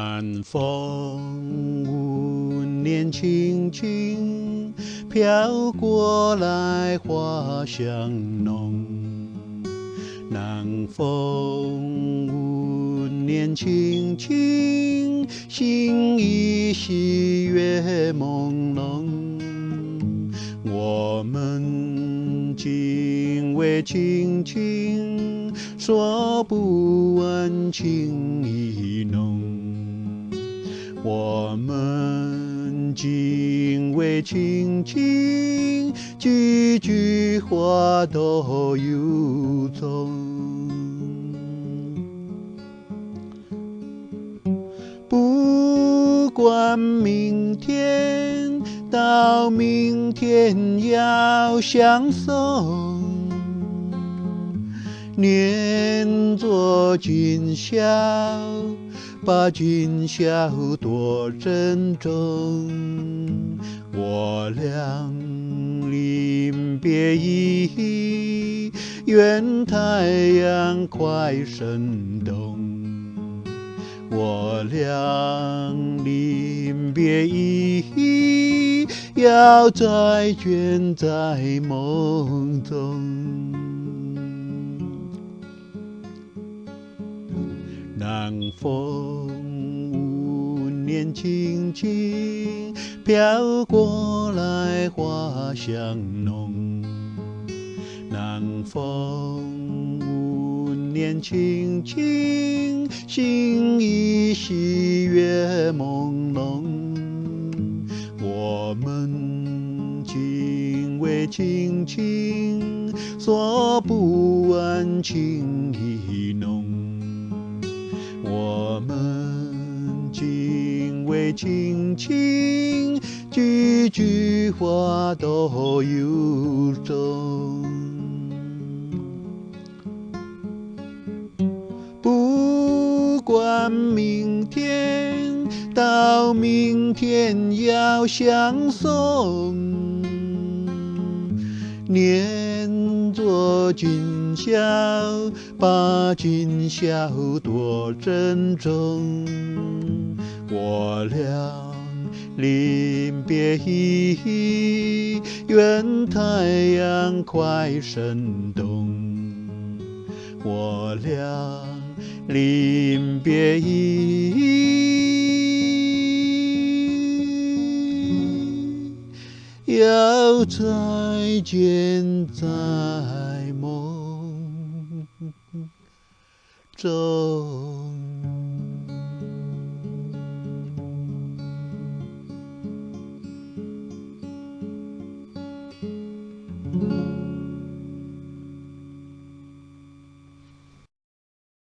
南风温年轻轻飘过来，花香浓。南风温年轻轻，心依稀月朦胧。我们今未亲亲，说不完情意浓。我们今未亲亲，句句话都有踪。不管明天，到明天要相送。念作今宵，把今宵多珍重。我俩临别意，愿太阳快升东。我俩临别意，要再卷在梦中。南风温年轻轻飘过来，花香浓。南风温年轻轻，心依稀月朦胧。我们今未亲亲，说不完情意浓。我们今未亲亲，句句话都有踪。不管明天，到明天要相送。念作今宵，把今宵多珍重。我俩临别意，愿太阳快升东。我俩临别意，要再见在梦中。